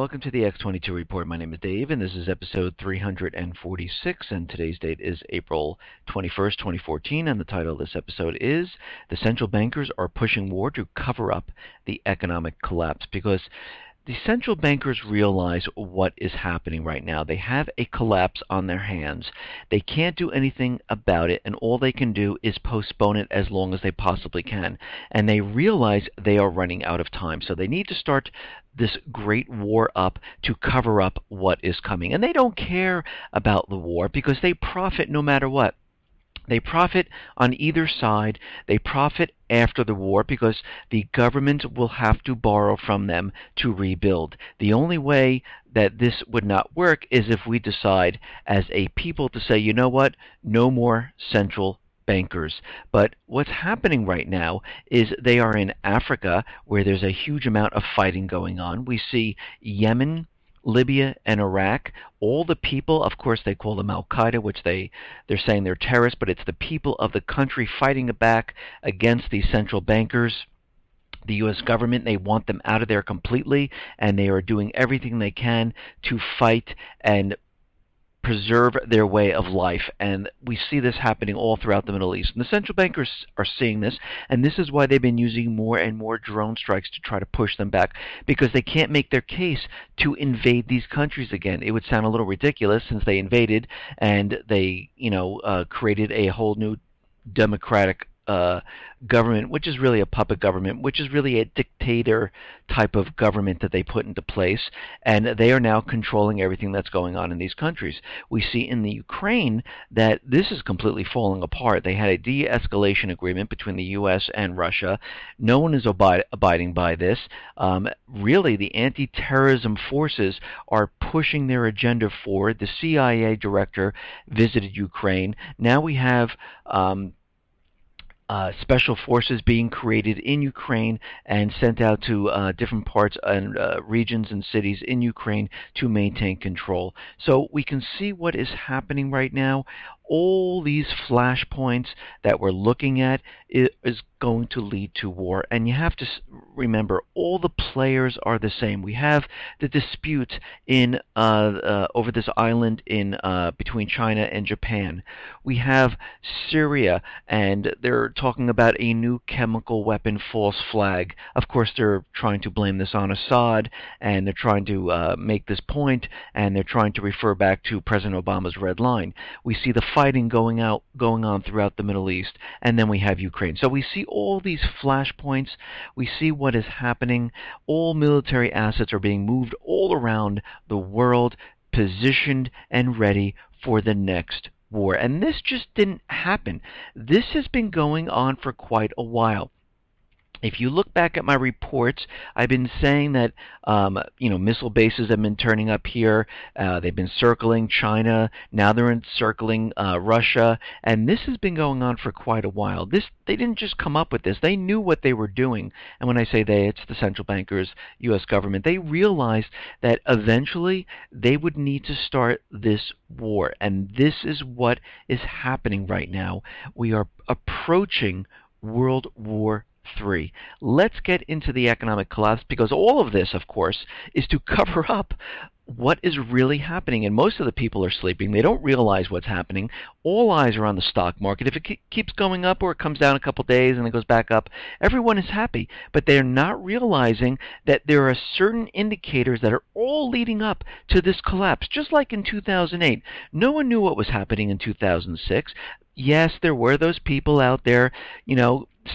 welcome to the X22 Report. My name is Dave, and this is episode 346, and today's date is April 21st, 2014, and the title of this episode is The Central Bankers Are Pushing War to Cover Up the Economic Collapse, because the central bankers realize what is happening right now. They have a collapse on their hands. They can't do anything about it, and all they can do is postpone it as long as they possibly can. And they realize they are running out of time. So they need to start this great war up to cover up what is coming. And they don't care about the war because they profit no matter what. They profit on either side. They profit after the war because the government will have to borrow from them to rebuild. The only way that this would not work is if we decide as a people to say, you know what, no more central bankers. But what's happening right now is they are in Africa where there's a huge amount of fighting going on. We see Yemen, Libya, and Iraq. All the people, of course, they call them Al-Qaeda, which they're saying they're terrorists, but it's the people of the country fighting back against these central bankers. The U.S. government, they want them out of there completely, and they are doing everything they can to fight and preserve their way of life. And we see this happening all throughout the Middle East. And the central bankers are seeing this, and this is why they've been using more and more drone strikes to try to push them back, because they can't make their case to invade these countries again. It would sound a little ridiculous since they invaded and they, created a whole new democratic government, which is really a puppet government, which is really a dictator type of government that they put into place, and they are now controlling everything that's going on in these countries. We see in the Ukraine that this is completely falling apart. They had a de-escalation agreement between the U.S. and Russia. No one is abiding by this. Really, the anti-terrorism forces are pushing their agenda forward. The CIA director visited Ukraine. Now we have special forces being created in Ukraine and sent out to different parts and regions and cities in Ukraine to maintain control. So we can see what is happening right now. All these flashpoints that we're looking at is going to lead to war. And you have to remember, all the players are the same. We have the dispute in over this island in between China and Japan. We have Syria, and they're talking about a new chemical weapon false flag. Of course, they're trying to blame this on Assad, and they're trying to make this point, and they're trying to refer back to President Obama's red line. We see the fighting going on throughout the Middle East, and then we have Ukraine. So we see all these flashpoints. We see what is happening. All military assets are being moved all around the world, positioned and ready for the next war. And this just didn't happen. This has been going on for quite a while. If you look back at my reports, I've been saying that missile bases have been turning up here. They've been circling China. Now they're encircling Russia, and this has been going on for quite a while. They didn't just come up with this. They knew what they were doing. And when I say they, it's the central bankers, U.S. government. They realized that eventually they would need to start this war, and this is what is happening right now. We are approaching World War III. Let's get into the economic collapse, because all of this, of course, is to cover up what is really happening. And most of the people are sleeping. They don't realize what's happening. All eyes are on the stock market. If it keeps going up or it comes down a couple days and it goes back up, everyone is happy. But they're not realizing that there are certain indicators that are all leading up to this collapse. Just like in 2008. No one knew what was happening in 2006. Yes, there were those people out there,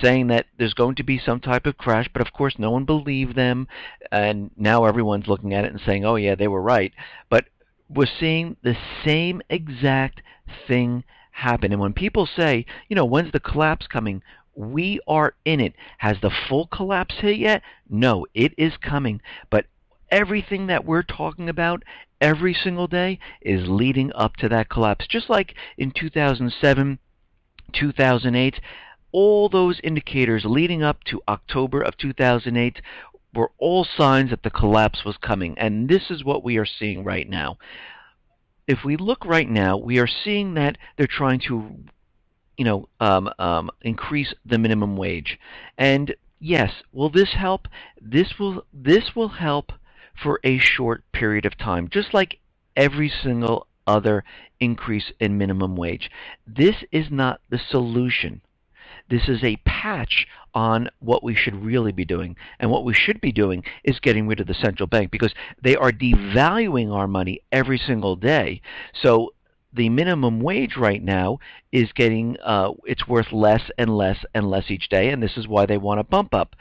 saying that there's going to be some type of crash, but of course no one believed them, and now everyone's looking at it and saying, oh yeah, they were right. But we're seeing the same exact thing happen. And when people say, when's the collapse coming? We are in it. Has the full collapse hit yet? No, it is coming. But everything that we're talking about every single day is leading up to that collapse. Just like in 2007, 2008, all those indicators leading up to October of 2008 were all signs that the collapse was coming. And this is what we are seeing right now. If we look right now, we are seeing that they're trying to, increase the minimum wage. And yes, will this help? This will help for a short period of time, just like every single other increase in minimum wage. This is not the solution. This is a patch on what we should really be doing. And what we should be doing is getting rid of the central bank, because they are devaluing our money every single day. So the minimum wage right now is getting, it's worth less and less and less each day, and this is why they want to bump up.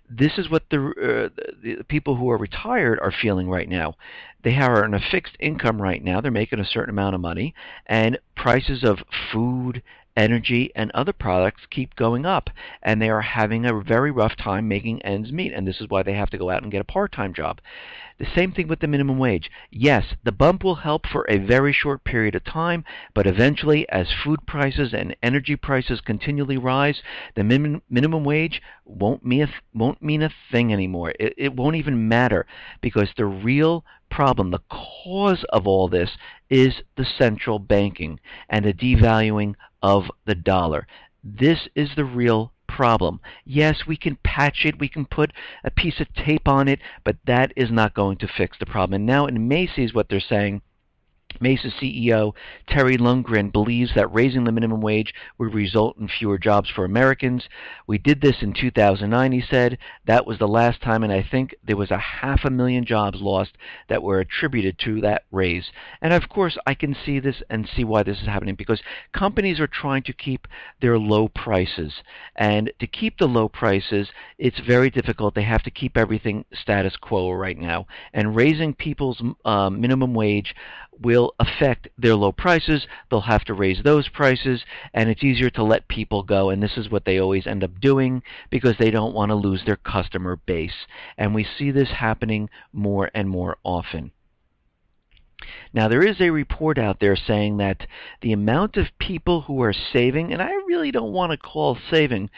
This is what the people who are retired are feeling right now. They are on a fixed income right now. They're making a certain amount of money, and prices of food, energy, and other products keep going up, and they are having a very rough time making ends meet, and this is why they have to go out and get a part-time job. The same thing with the minimum wage. Yes, the bump will help for a very short period of time, but eventually, as food prices and energy prices continually rise, the minimum wage won't mean a thing anymore. It won't even matter, because the real problem, the cause of all this, is the central banking and the devaluing of the dollar. This is the real problem. Yes, we can patch it, we can put a piece of tape on it, but that is not going to fix the problem. And now in Macy's, what they're saying, Macy's CEO Terry Lundgren believes that raising the minimum wage would result in fewer jobs for Americans. We did this in 2009, he said. That was the last time, and I think there was 500,000 jobs lost that were attributed to that raise. And of course, I can see this and see why this is happening, because companies are trying to keep their low prices. And to keep the low prices, it's very difficult. They have to keep everything status quo right now. And raising people's minimum wage will affect their low prices. They'll have to raise those prices, and it's easier to let people go, and this is what they always end up doing, because they don't want to lose their customer base. And we see this happening more and more often. Now, there is a report out there saying that the amount of people who are saving, and I really don't want to call savings,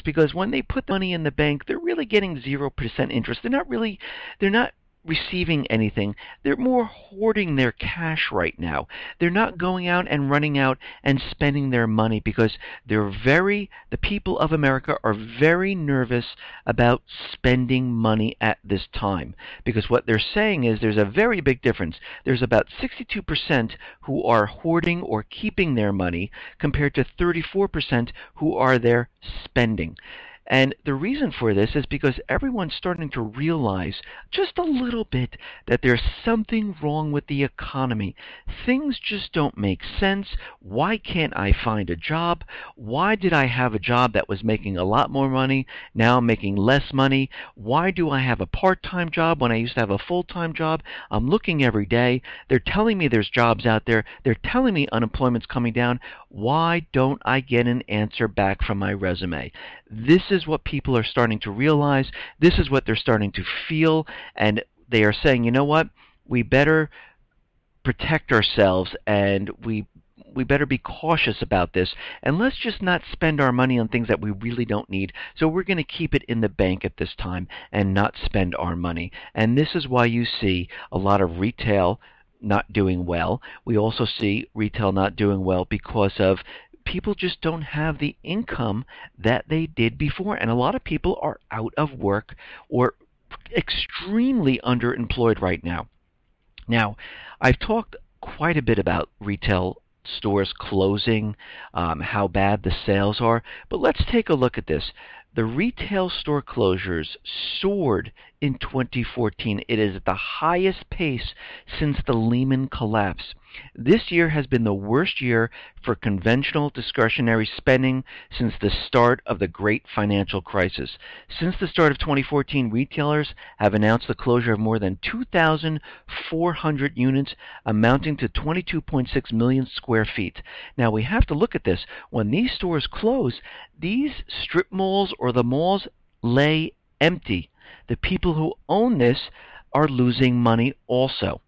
because when they put money in the bank, they're really getting 0% interest. They're not receiving anything. They're more hoarding their cash right now. They're not going out and running out and spending their money, because the people of America are very nervous about spending money at this time, because what they're saying is there's a very big difference. There's about 62% who are hoarding or keeping their money, compared to 34% who are there spending. And the reason for this is because everyone's starting to realize just a little bit that there's something wrong with the economy. Things just don't make sense. Why can't I find a job? Why did I have a job that was making a lot more money, now I'm making less money? Why do I have a part-time job when I used to have a full-time job? I'm looking every day. They're telling me there's jobs out there. They're telling me unemployment's coming down. Why don't I get an answer back from my resume? This is what people are starting to realize. This is what they're starting to feel, and they are saying, you know what, we better protect ourselves, and we better be cautious about this, and let's just not spend our money on things that we really don't need. So we're going to keep it in the bank at this time and not spend our money. And this is why you see a lot of retail not doing well. We also see retail not doing well because of people just don't have the income that they did before, and a lot of people are out of work or extremely underemployed right now. Now, I've talked quite a bit about retail stores closing, how bad the sales are, but let's take a look at this. The retail store closures soared in 2014. It is at the highest pace since the Lehman collapse. This year has been the worst year for conventional discretionary spending since the start of the great financial crisis. Since the start of 2014, retailers have announced the closure of more than 2,400 units, amounting to 22.6 million square feet. Now, we have to look at this. When these stores close, these strip malls or the malls lay empty. The people who own this are losing money also.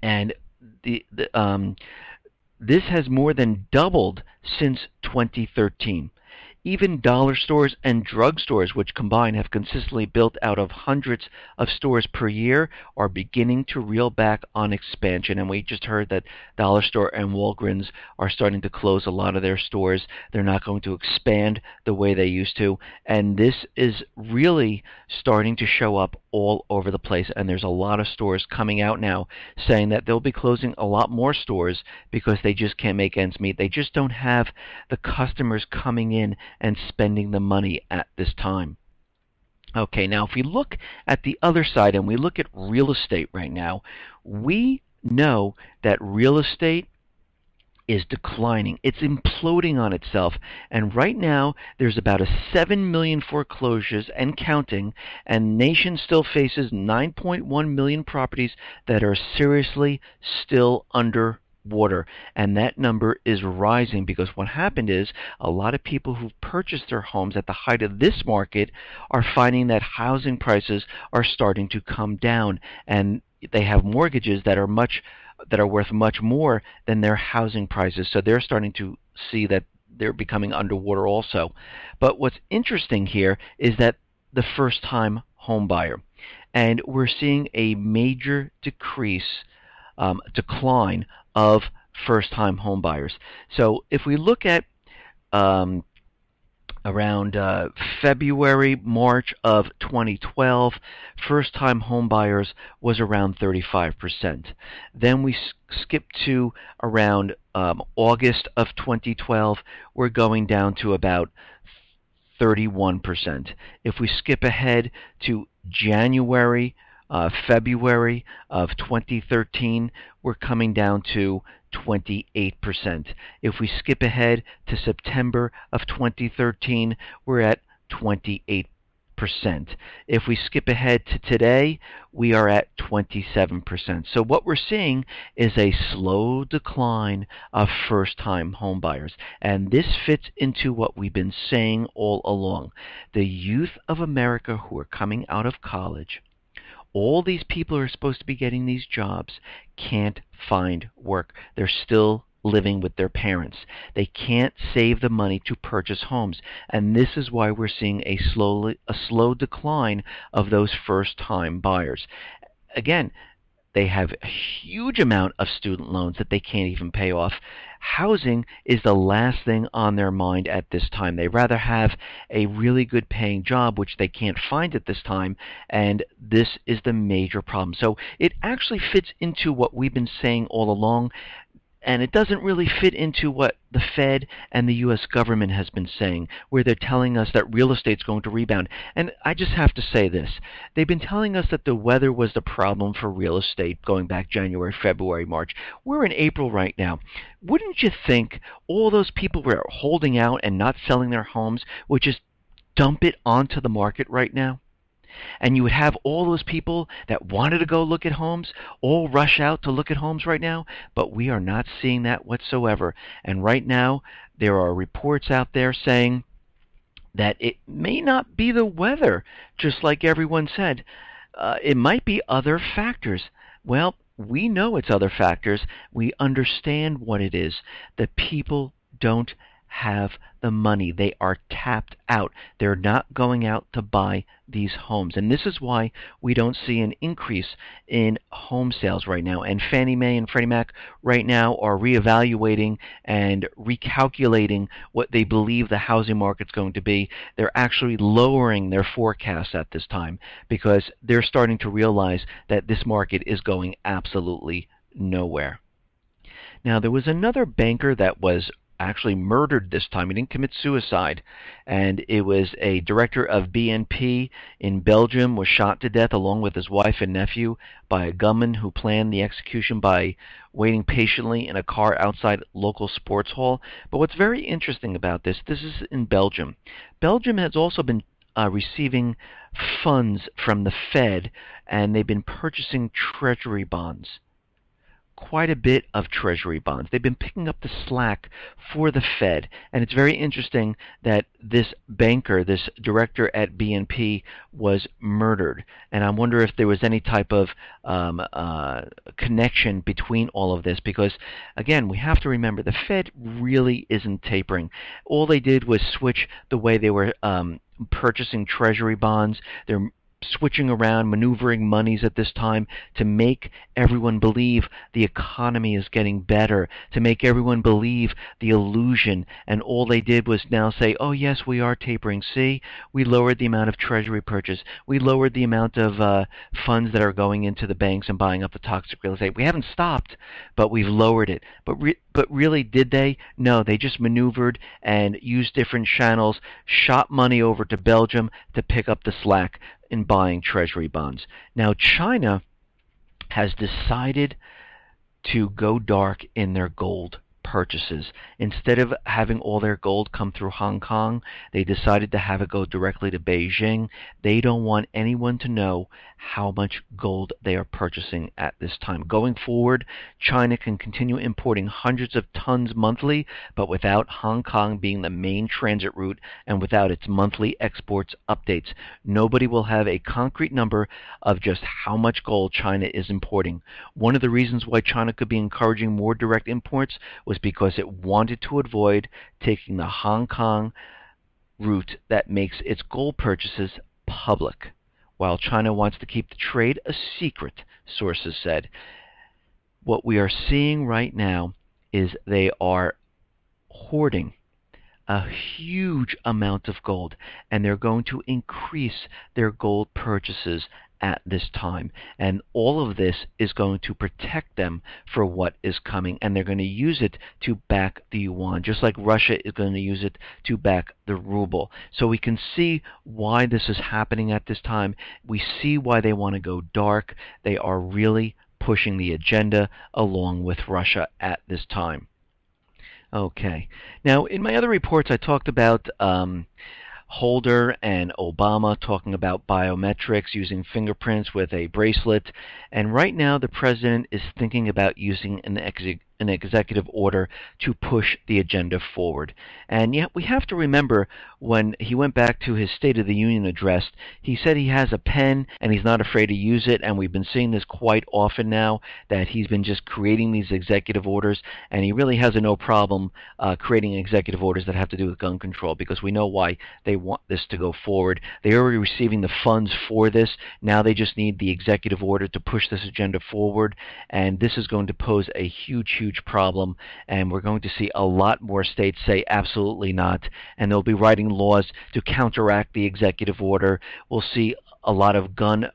And this has more than doubled since 2013. Even dollar stores and drugstores, which combined have consistently built out of hundreds of stores per year, are beginning to reel back on expansion. And we just heard that Dollar Store and Walgreens are starting to close a lot of their stores. They're not going to expand the way they used to. And this is really starting to show up all over the place. And there's a lot of stores coming out now saying that they'll be closing a lot more stores because they just can't make ends meet. They just don't have the customers coming in and spending the money at this time. Okay, now if we look at the other side and we look at real estate right now, we know that real estate is declining. It's imploding on itself. And right now, there's about 7 million foreclosures and counting, and the nation still faces 9.1 million properties that are seriously still under water, and that number is rising because what happened is a lot of people who purchased their homes at the height of this market are finding that housing prices are starting to come down, and they have mortgages that are worth much more than their housing prices, so they're starting to see that they're becoming underwater also. But what's interesting here is that the first-time home buyer, and we're seeing a major decline of first-time home buyers. So if we look at around February, March of 2012, first-time home buyers was around 35%. Then we skip to around August of 2012, we're going down to about 31%. If we skip ahead to January, February of 2013, we're coming down to 28%. If we skip ahead to September of 2013, we're at 28%. If we skip ahead to today, we are at 27%. So what we're seeing is a slow decline of first-time home buyers. And this fits into what we've been saying all along. The youth of America who are coming out of college, all these people who are supposed to be getting these jobs can't find work. They're still living with their parents. They can't save the money to purchase homes. And this is why we're seeing a slow decline of those first-time buyers. Again, they have a huge amount of student loans that they can't even pay off. Housing is the last thing on their mind at this time. They rather have a really good paying job, which they can't find at this time, and this is the major problem. So it actually fits into what we've been saying all along, and it doesn't really fit into what the Fed and the U.S. government has been saying, where they're telling us that real estate's going to rebound. And I just have to say this. They've been telling us that the weather was the problem for real estate going back January, February, March. We're in April right now. Wouldn't you think all those people who are holding out and not selling their homes would just dump it onto the market right now? And you would have all those people that wanted to go look at homes all rush out to look at homes right now, but we are not seeing that whatsoever. And right now, there are reports out there saying that it may not be the weather, just like everyone said. It might be other factors. Well, we know it's other factors. We understand what it is. The people don't have the money. They are tapped out. They're not going out to buy these homes. And this is why we don't see an increase in home sales right now. And Fannie Mae and Freddie Mac right now are reevaluating and recalculating what they believe the housing market's going to be. They're actually lowering their forecasts at this time because they're starting to realize that this market is going absolutely nowhere. Now, there was another banker that was actually murdered this time. He didn't commit suicide, and it was a director of BNP in Belgium was shot to death along with his wife and nephew by a gunman who planned the execution by waiting patiently in a car outside local sports hall. But what's very interesting about this is in Belgium. Belgium has also been receiving funds from the Fed, and they've been purchasing treasury bonds. quite a bit of Treasury bonds. They've been picking up the slack for the Fed, and it's very interesting that this banker, this director at BNP, was murdered. And I wonder if there was any type of connection between all of this, because, again, we have to remember the Fed really isn't tapering. All they did was switch the way they were purchasing Treasury bonds. They're switching around, maneuvering monies at this time to make everyone believe the economy is getting better, to make everyone believe the illusion. And all they did was now say, oh yes, we are tapering. See, we lowered the amount of Treasury purchase. We lowered the amount of funds that are going into the banks and buying up the toxic real estate. We haven't stopped, but we've lowered it. But really, did they? No, they just maneuvered and used different channels, shot money over to Belgium to pick up the slack in buying Treasury bonds. Now, China has decided to go dark in their gold purchases. Instead of having all their gold come through Hong Kong, they decided to have it go directly to Beijing. They don't want anyone to know how much gold they are purchasing at this time. Going forward, China can continue importing hundreds of tons monthly, but without Hong Kong being the main transit route and without its monthly exports updates. Nobody will have a concrete number of just how much gold China is importing. One of the reasons why China could be encouraging more direct imports was because it wanted to avoid taking the Hong Kong route that makes its gold purchases public, while China wants to keep the trade a secret, sources said. What we are seeing right now is they are hoarding a huge amount of gold, and they're going to increase their gold purchases at this time. And all of this is going to protect them for what is coming, and they're going to use it to back the yuan, just like Russia is going to use it to back the ruble. So we can see why this is happening at this time. We see why they want to go dark. They are really pushing the agenda along with Russia at this time. Okay. Now, in my other reports, I talked about Holder and Obama talking about biometrics, using fingerprints with a bracelet. And right now, the president is thinking about using an executive order to push the agenda forward. And yet we have to remember, when he went back to his State of the Union address, he said he has a pen and he's not afraid to use it, and we've been seeing this quite often now, that he's been just creating these executive orders, and he really has no problem creating executive orders that have to do with gun control, because we know why they want this to go forward. They're already receiving the funds for this. Now they just need the executive order to push this agenda forward, and this is going to pose a huge problem, and we're going to see a lot more states say absolutely not, and they'll be writing laws to counteract the executive order. We'll see a lot of gun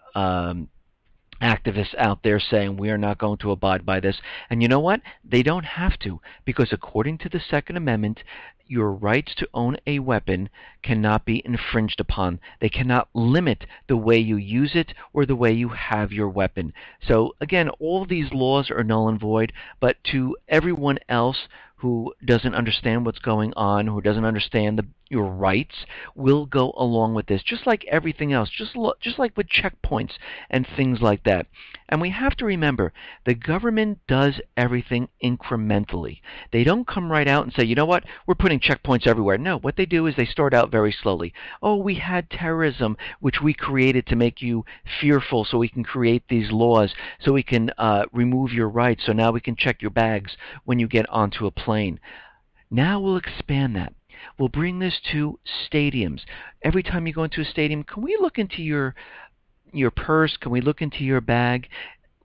activists out there saying we are not going to abide by this. And you know what? They don't have to, because according to the Second Amendment, your rights to own a weapon cannot be infringed upon. They cannot limit the way you use it or the way you have your weapon. So again, all these laws are null and void, but to everyone else who doesn't understand what's going on, who doesn't understand your rights, will go along with this, just like everything else, just like with checkpoints and things like that. And we have to remember, the government does everything incrementally. They don't come right out and say, you know what, we're putting checkpoints everywhere. No, what they do is they start out very slowly. Oh, we had terrorism, which we created to make you fearful, so we can create these laws, so we can remove your rights, so now we can check your bags when you get onto a plane. Now we'll expand that. We'll bring this to stadiums. Every time you go into a stadium, can we look into your purse? Can we look into your bag?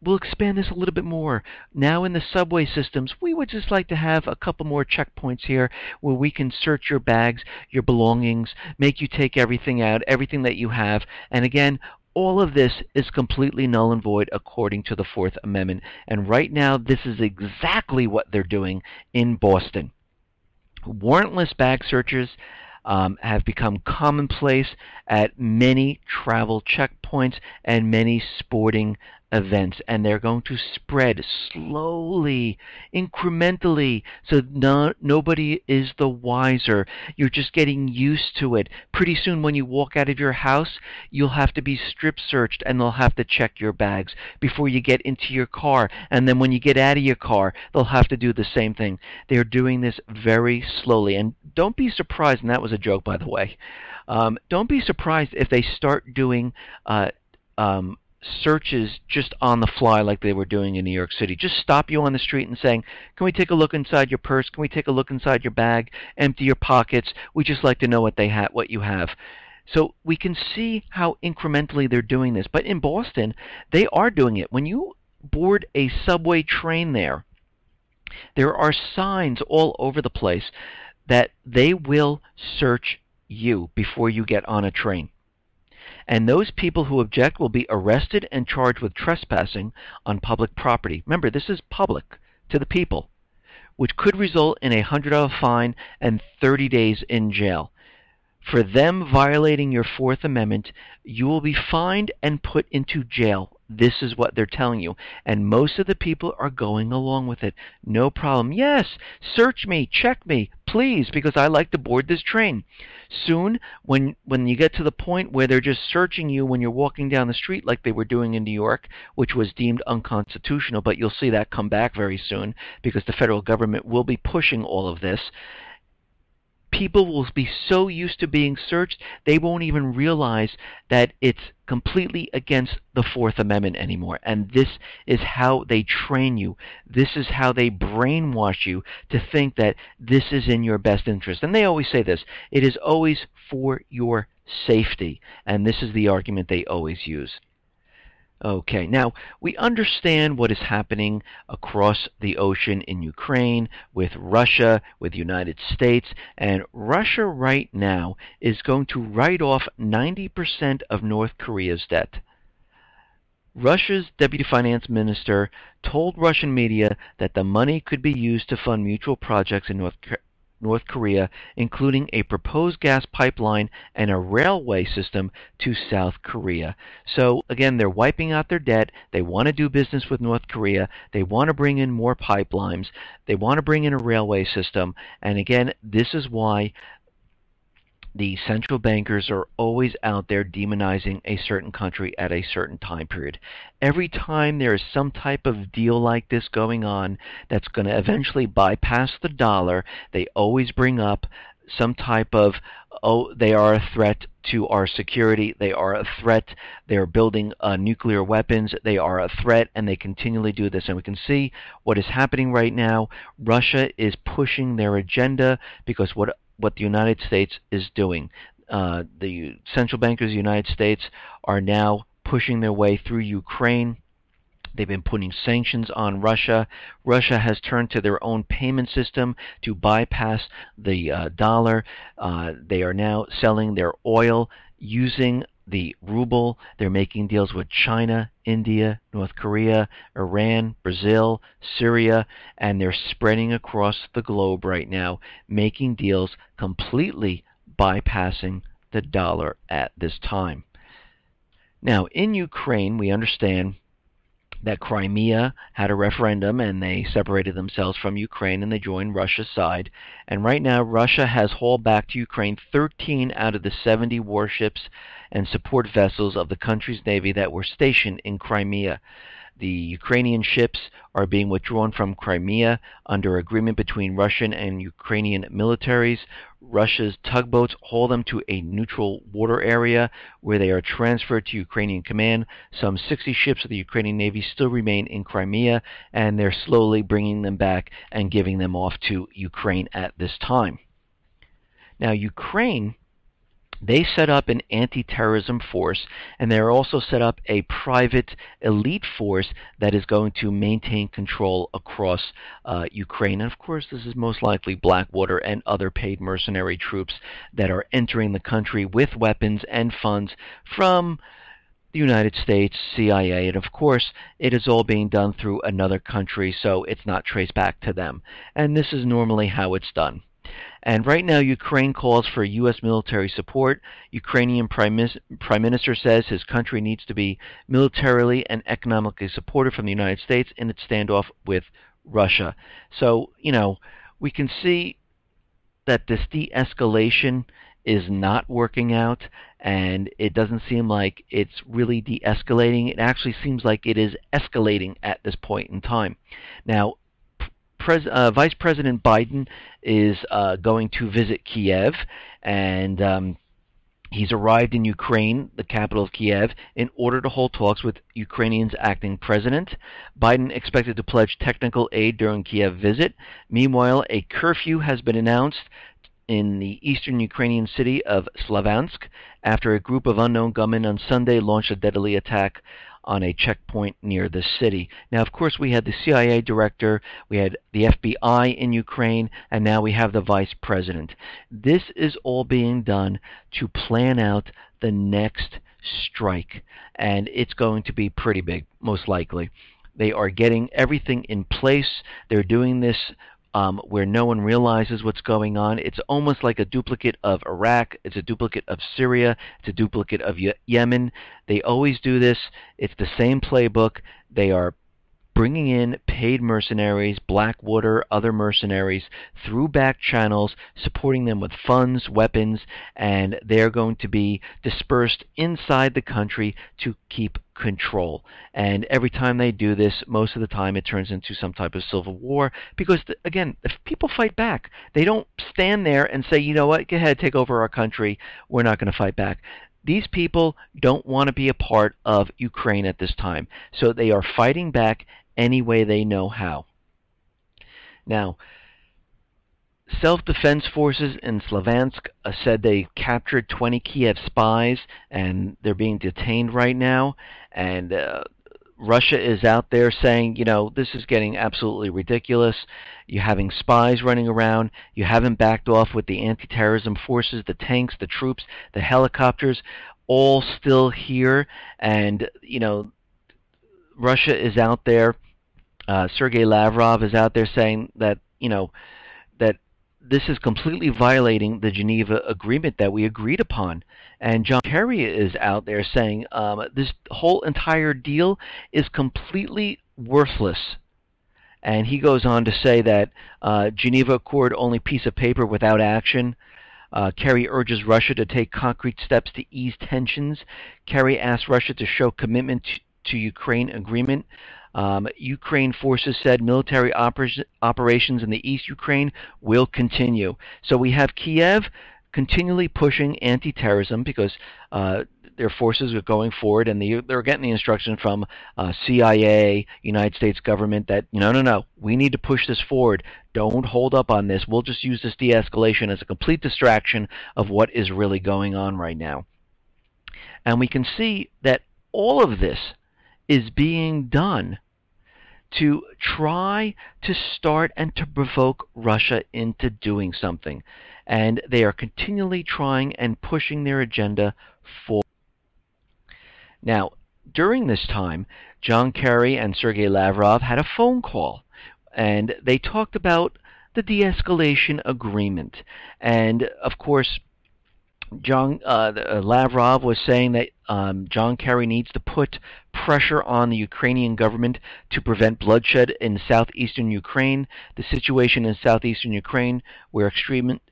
We'll expand this a little bit more. Now in the subway systems, we would just like to have a couple more checkpoints here where we can search your bags, your belongings, make you take everything out, everything that you have. And again, all of this is completely null and void according to the Fourth Amendment. And right now, this is exactly what they're doing in Boston. Warrantless bag searches have become commonplace at many travel checkpoints and many sporting events, and they're going to spread slowly, incrementally, so nobody is the wiser. You're just getting used to it. Pretty soon when you walk out of your house, you'll have to be strip searched, and they'll have to check your bags before you get into your car, and then when you get out of your car, they'll have to do the same thing. They're doing this very slowly, and don't be surprised, and that was a joke, by the way, don't be surprised if they start doing searches just on the fly like they were doing in New York City. Just stop you on the street and saying, can we take a look inside your purse? Can we take a look inside your bag? Empty your pockets. We just like to know what you have. So we can see how incrementally they're doing this. But in Boston, they are doing it. When you board a subway train there are signs all over the place that they will search you before you get on a train. And those people who object will be arrested and charged with trespassing on public property. Remember, this is public, to the people, which could result in a $100 fine and 30 days in jail. For them violating your Fourth Amendment, you will be fined and put into jail. This is what they're telling you. And most of the people are going along with it. No problem. Yes, search me, check me, please, because I like to board this train. Soon, when you get to the point where they're just searching you when you're walking down the street like they were doing in New York, which was deemed unconstitutional, but you'll see that come back very soon because the federal government will be pushing all of this. People will be so used to being searched, they won't even realize that it's completely against the Fourth Amendment anymore. And this is how they train you. This is how they brainwash you to think that this is in your best interest. And they always say this, it is always for your safety. And this is the argument they always use. Okay, now we understand what is happening across the ocean in Ukraine with Russia, with the United States, and Russia right now is going to write off 90% of North Korea's debt. Russia's deputy finance minister told Russian media that the money could be used to fund mutual projects in North Korea, including a proposed gas pipeline and a railway system to South Korea. So again, they're wiping out their debt. They want to do business with North Korea. They want to bring in more pipelines. They want to bring in a railway system. And again, this is why the central bankers are always out there demonizing a certain country at a certain time period. Every time there is some type of deal like this going on that's going to eventually bypass the dollar, they always bring up some type of, oh, they are a threat to our security, they are a threat, they're building nuclear weapons, they are a threat, and they continually do this. And we can see what is happening right now. Russia is pushing their agenda because what the United States is doing. The central bankers of the United States are now pushing their way through Ukraine. They've been putting sanctions on Russia. Russia has turned to their own payment system to bypass the dollar. They are now selling their oil using the ruble. They're making deals with China, India, North Korea, Iran, Brazil, Syria, and they're spreading across the globe right now, making deals completely bypassing the dollar at this time. Now, in Ukraine, we understand that Crimea had a referendum and they separated themselves from Ukraine and they joined Russia's side. And right now, Russia has hauled back to Ukraine 13 out of the 70 warships and support vessels of the country's navy that were stationed in Crimea. The Ukrainian ships are being withdrawn from Crimea under agreement between Russian and Ukrainian militaries. Russia's tugboats haul them to a neutral water area where they are transferred to Ukrainian command. Some 60 ships of the Ukrainian Navy still remain in Crimea, and they're slowly bringing them back and giving them off to Ukraine at this time. Now, Ukraine, they set up an anti-terrorism force, and they're also set up a private elite force that is going to maintain control across Ukraine. And of course, this is most likely Blackwater and other paid mercenary troops that are entering the country with weapons and funds from the United States, CIA, and of course, it is all being done through another country, so it's not traced back to them. And this is normally how it's done. And right now, Ukraine calls for U.S. military support. Ukrainian Prime Minister says his country needs to be militarily and economically supported from the United States in its standoff with Russia. So, we can see that this de-escalation is not working out, and it doesn't seem like it's really de-escalating. It actually seems like it is escalating at this point in time. Now, Vice President Biden is going to visit Kiev, and he's arrived in Ukraine, the capital of Kiev, in order to hold talks with Ukrainian's acting president. Biden expected to pledge technical aid during Kiev visit. Meanwhile, a curfew has been announced in the eastern Ukrainian city of Slaviansk after a group of unknown gunmen on Sunday launched a deadly attack on a checkpoint near the city. Now, of course, we had the CIA director, we had the FBI in Ukraine, and now we have the vice president. This is all being done to plan out the next strike, and it's going to be pretty big, most likely. They are getting everything in place. They're doing this where no one realizes what's going on. It's almost like a duplicate of Iraq. It's a duplicate of Syria. It's a duplicate of Yemen. They always do this. It's the same playbook. They are bringing in paid mercenaries, Blackwater, other mercenaries, through back channels, supporting them with funds, weapons, and they're going to be dispersed inside the country to keep control. And every time they do this, most of the time it turns into some type of civil war, because, again, if people fight back, they don't stand there and say, you know what, go ahead, take over our country, we're not going to fight back. These people don't want to be a part of Ukraine at this time, so they are fighting back any way they know how. Now, self-defense forces in Slaviansk said they captured 20 Kiev spies, and they're being detained right now. And Russia is out there saying, this is getting absolutely ridiculous. You're having spies running around. You haven't backed off with the anti-terrorism forces, the tanks, the troops, the helicopters, all still here. And, Russia is out there. Sergei Lavrov is out there saying that, that this is completely violating the Geneva Agreement that we agreed upon. And John Kerry is out there saying this whole entire deal is completely worthless. And he goes on to say that Geneva Accord only piece of paper without action. Kerry urges Russia to take concrete steps to ease tensions. Kerry asks Russia to show commitment to Ukraine agreement. Ukraine forces said military operations in the East Ukraine will continue. So we have Kiev continually pushing anti-terrorism because their forces are going forward, and they're getting the instruction from CIA, United States government that, no, we need to push this forward. Don't hold up on this. We'll just use this de-escalation as a complete distraction of what is really going on right now. And we can see that all of this is being done to try to start and to provoke Russia into doing something. And they are continually trying and pushing their agenda forward. Now, during this time, John Kerry and Sergei Lavrov had a phone call, and they talked about the de-escalation agreement. And, of course, Lavrov was saying that John Kerry needs to put pressure on the Ukrainian government to prevent bloodshed in southeastern Ukraine, the situation in southeastern Ukraine where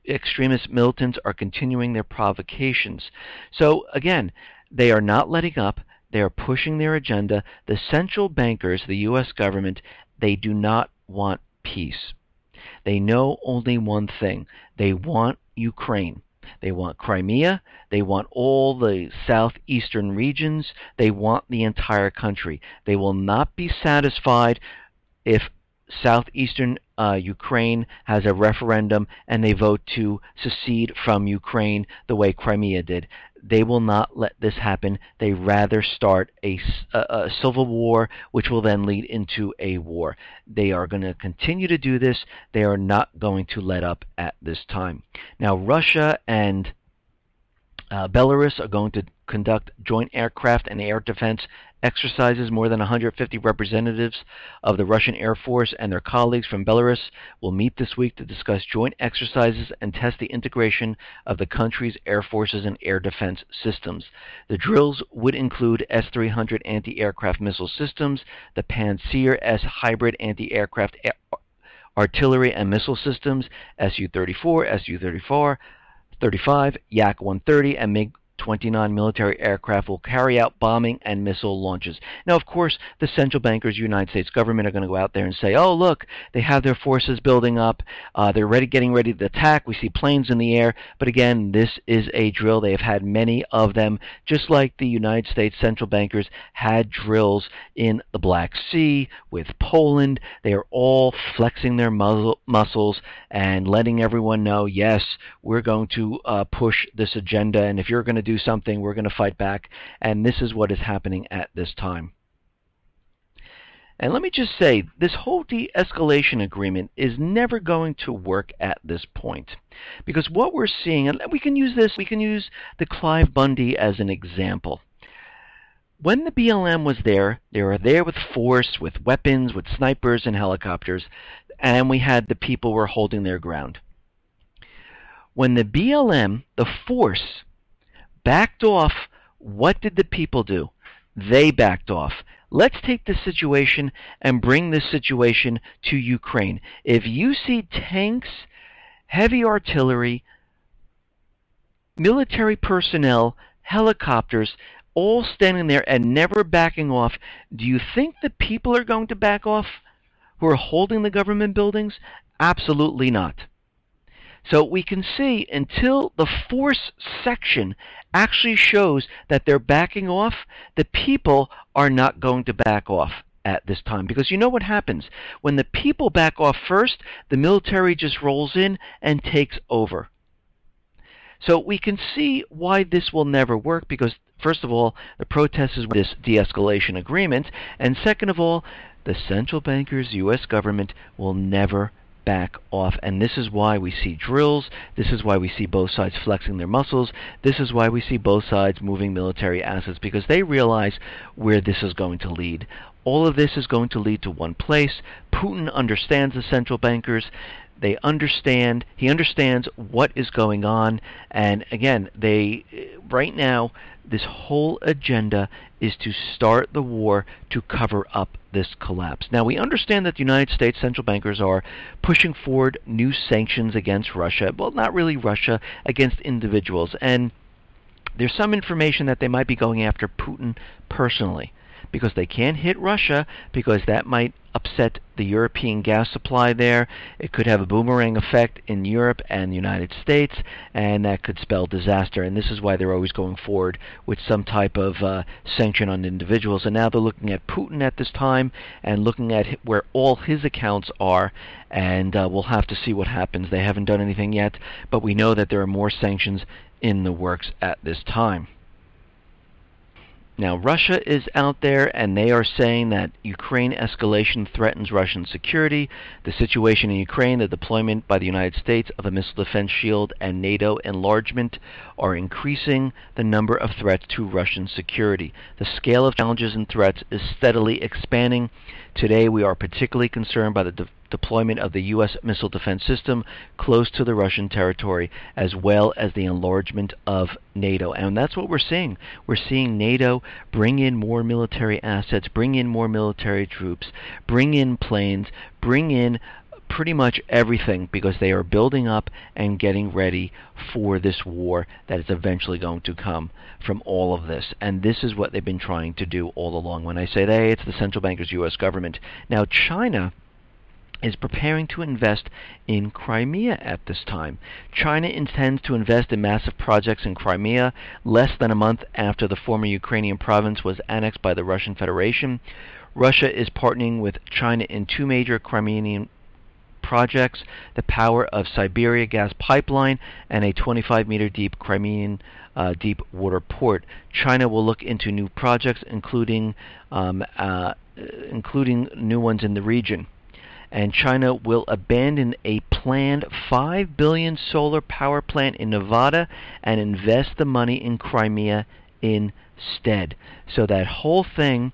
extremist militants are continuing their provocations. So, again, they are not letting up. They are pushing their agenda. The central bankers, the U.S. government, they do not want peace. They know only one thing. They want Ukraine. They want Crimea. They want all the southeastern regions. They want the entire country. They will not be satisfied if southeastern Ukraine has a referendum and they vote to secede from Ukraine the way Crimea did. They will not let this happen. They rather start a civil war, which will then lead into a war. They are going to continue to do this. They are not going to let up at this time. Now, Russia and Belarus are going to conduct joint aircraft and air defense exercises. More than 150 representatives of the Russian Air Force and their colleagues from Belarus will meet this week to discuss joint exercises and test the integration of the country's air forces and air defense systems. The drills would include S-300 anti-aircraft missile systems, the Pantsir S hybrid anti-aircraft artillery and missile systems, Su-34, Su-34, 35, Yak-130, and MiG-29 military aircraft will carry out bombing and missile launches. Now, of course, the central bankers of the United States government are going to go out there and say, oh, look, they have their forces building up. They're getting ready to attack. We see planes in the air. But again, this is a drill. They have had many of them, just like the United States central bankers had drills in the Black Sea with Poland. They are all flexing their muscles and letting everyone know, yes, we're going to push this agenda, and if you're going to do something, we're going to fight back. And this is what is happening at this time. And let me just say, this whole de-escalation agreement is never going to work at this point. Because what we're seeing, and we can use the Clive Bundy as an example. When the BLM was there, they were there with force, with weapons, with snipers and helicopters, and we had the people were holding their ground. When the BLM, the force, backed off, what did the people do? They backed off. Let's take this situation and bring this situation to Ukraine. If you see tanks, heavy artillery, military personnel, helicopters, all standing there and never backing off, do you think the people are going to back off who are holding the government buildings? Absolutely not. So we can see until the force section actually shows that they're backing off, the people are not going to back off at this time. Because you know what happens? When the people back off first, the military just rolls in and takes over. So we can see why this will never work, because first of all, the protest is this de-escalation agreement, and second of all, the central bankers, U.S. government, will never back off. And this is why we see drills. This is why we see both sides flexing their muscles. This is why we see both sides moving military assets, because they realize where this is going to lead. All of this is going to lead to one place. Putin understands the central bankers. He understands what is going on, and again, right now, this whole agenda is to start the war to cover up this collapse. Now, we understand that the United States central bankers are pushing forward new sanctions against Russia. Well, not really Russia, against individuals. And there's some information that they might be going after Putin personally, because they can't hit Russia, because that might upset the European gas supply there. It could have a boomerang effect in Europe and the United States, and that could spell disaster. And this is why they're always going forward with some type of sanction on individuals. And now they're looking at Putin at this time and looking at where all his accounts are, and we'll have to see what happens. They haven't done anything yet, but we know that there are more sanctions in the works at this time. Now, Russia is out there, and they are saying that Ukraine escalation threatens Russian security. The situation in Ukraine, the deployment by the United States of a missile defense shield, and NATO enlargement are increasing the number of threats to Russian security. The scale of challenges and threats is steadily expanding. Today, we are particularly concerned by the deployment of the U.S. missile defense system close to the Russian territory, as well as the enlargement of NATO. And that's what we're seeing. We're seeing NATO bring in more military assets, bring in more military troops, bring in planes, bring in pretty much everything, because they are building up and getting ready for this war that is eventually going to come from all of this. And this is what they've been trying to do all along. When I say they, it's the central bankers, U.S. government. Now, China is preparing to invest in Crimea at this time. China intends to invest in massive projects in Crimea less than a month after the former Ukrainian province was annexed by the Russian Federation. Russia is partnering with China in two major Crimean projects: the Power of Siberia gas pipeline and a 25-meter deep Crimean deep water port. China will look into new projects, including new ones in the region. and China will abandon a planned 5 billion solar power plant in Nevada and invest the money in Crimea instead. So that whole thing,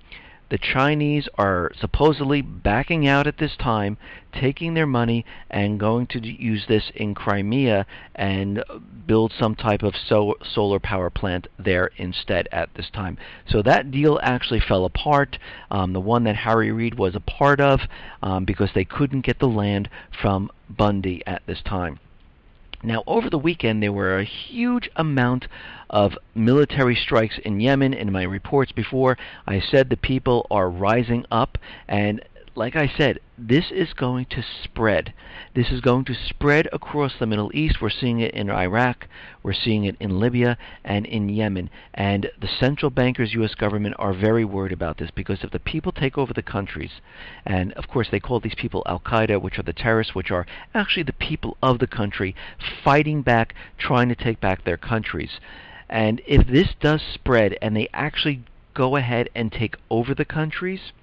the Chinese are supposedly backing out at this time, taking their money and going to use this in Crimea and build some type of solar power plant there instead at this time. So that deal actually fell apart, the one that Harry Reid was a part of, because they couldn't get the land from Bundy at this time. Now, over the weekend, there were a huge amount of military strikes in Yemen. In my reports before, I said the people are rising up, and like I said, this is going to spread. This is going to spread across the Middle East. We're seeing it in Iraq, we're seeing it in Libya, and in Yemen. And the central bankers, U.S. government, are very worried about this, because if the people take over the countries, and of course they call these people Al-Qaeda, which are the terrorists, which are actually the people of the country fighting back, trying to take back their countries. And if this does spread and they actually go ahead and take over the countries,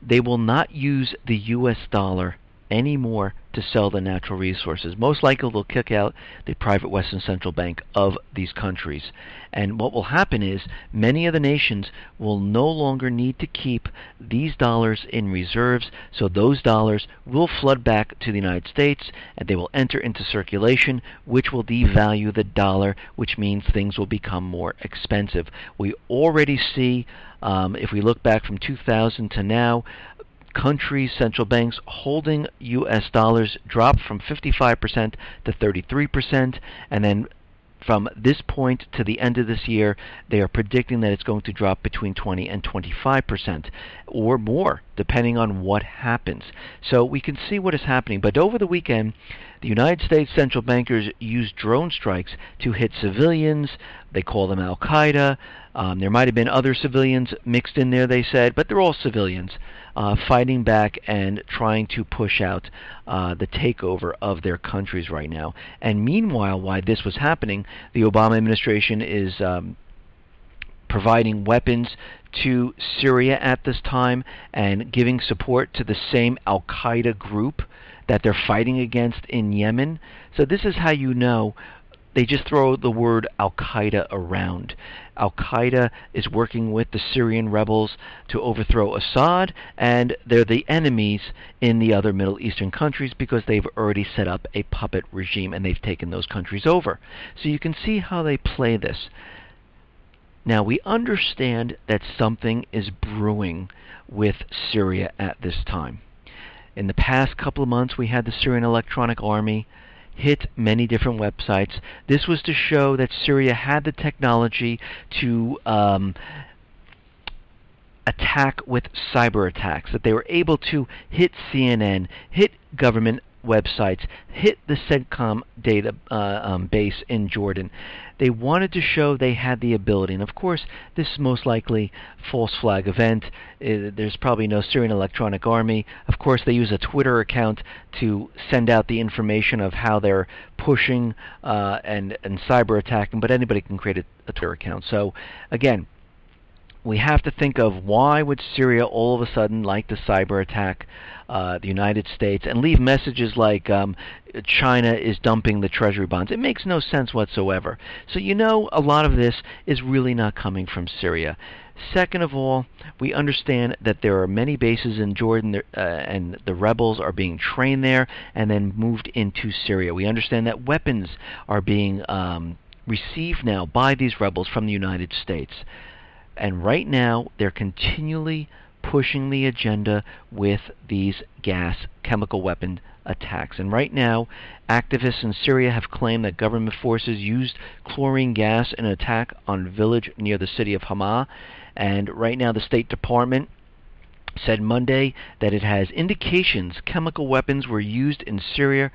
they will not use the U.S. dollar anymore to sell the natural resources. Most likely they'll kick out the private Western Central Bank of these countries. And what will happen is many of the nations will no longer need to keep these dollars in reserves, so those dollars will flood back to the United States and they will enter into circulation, which will devalue the dollar, which means things will become more expensive. We already see, if we look back from 2000 to now, countries' central banks holding U.S. dollars drop from 55% to 33%, and then from this point to the end of this year, they are predicting that it's going to drop between 20 and 25% or more, depending on what happens. So we can see what is happening. But over the weekend, the United States central bankers used drone strikes to hit civilians. They call them Al-Qaeda. There might have been other civilians mixed in there, they said, but they're all civilians fighting back and trying to push out the takeover of their countries right now. And meanwhile, while this was happening, the Obama administration is providing weapons to Syria at this time and giving support to the same Al-Qaeda group that they're fighting against in Yemen. So this is how you know they just throw the word Al-Qaeda around. Al-Qaeda is working with the Syrian rebels to overthrow Assad, and they're the enemies in the other Middle Eastern countries because they've already set up a puppet regime and they've taken those countries over. So you can see how they play this. Now, we understand that something is brewing with Syria at this time. In the past couple of months, we had the Syrian Electronic Army hit many different websites. This was to show that Syria had the technology to attack with cyber attacks, that they were able to hit CNN, hit government websites, hit the CENTCOM data base in Jordan. They wanted to show they had the ability. And of course, this is most likely false flag event. There's probably no Syrian Electronic Army. Of course, they use a Twitter account to send out the information of how they're pushing and cyber attacking, but anybody can create a Twitter account. So again, we have to think of why would Syria all of a sudden like to cyber attack the United States and leave messages like China is dumping the treasury bonds. It makes no sense whatsoever. So you know a lot of this is really not coming from Syria. Second of all, we understand that there are many bases in Jordan and the rebels are being trained there and then moved into Syria. We understand that weapons are being received now by these rebels from the United States. And right now, they're continually pushing the agenda with these chemical weapon attacks. And right now, activists in Syria have claimed that government forces used chlorine gas in an attack on a village near the city of Hama. And right now, the State Department said Monday that it has indications chemical weapons were used in Syria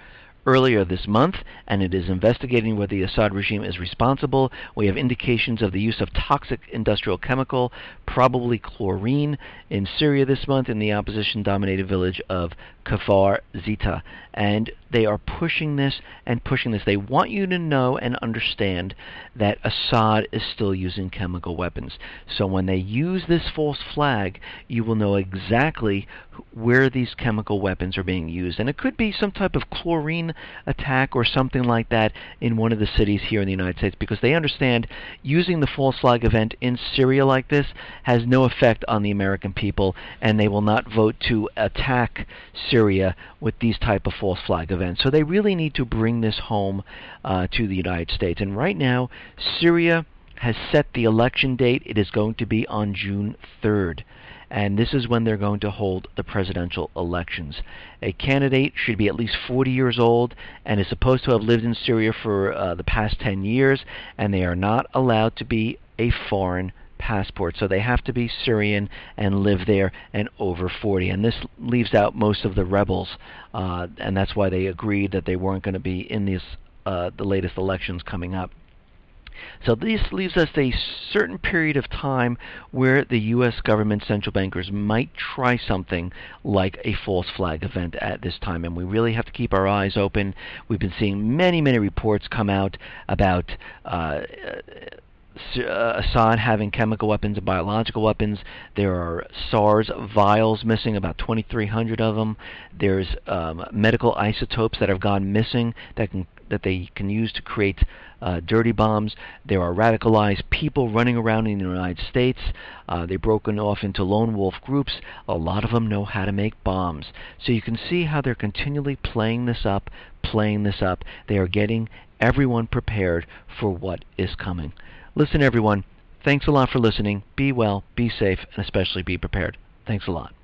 earlier this month, and it is investigating whether the Assad regime is responsible. We have indications of the use of toxic industrial chemical, probably chlorine, in Syria this month in the opposition-dominated village of Kfar Zita. And they are pushing this and pushing this. They want you to know and understand that Assad is still using chemical weapons. So when they use this false flag, you will know exactly where these chemical weapons are being used. And it could be some type of chlorine attack or something like that in one of the cities here in the United States, because they understand using the false flag event in Syria like this has no effect on the American people, and they will not vote to attack Syria with these type of false flag events. So they really need to bring this home to the United States. And right now, Syria has set the election date. It is going to be on June 3rd. And this is when they're going to hold the presidential elections. A candidate should be at least 40 years old and is supposed to have lived in Syria for the past 10 years, and they are not allowed to be a foreign passport. So they have to be Syrian and live there and over 40. And this leaves out most of the rebels, and that's why they agreed that they weren't going to be in these the latest elections coming up. So this leaves us a certain period of time where the U.S. government central bankers might try something like a false flag event at this time, and we really have to keep our eyes open. We've been seeing many reports come out about Assad having chemical weapons and biological weapons. There are SARS vials missing, about 2,300 of them. There's medical isotopes that have gone missing that they can use to create dirty bombs. There are radicalized people running around in the United States. They've broken off into lone wolf groups. A lot of them know how to make bombs. So you can see how they're continually playing this up. They are getting everyone prepared for what is coming. Listen, everyone, thanks a lot for listening. Be well, be safe, and especially be prepared. Thanks a lot.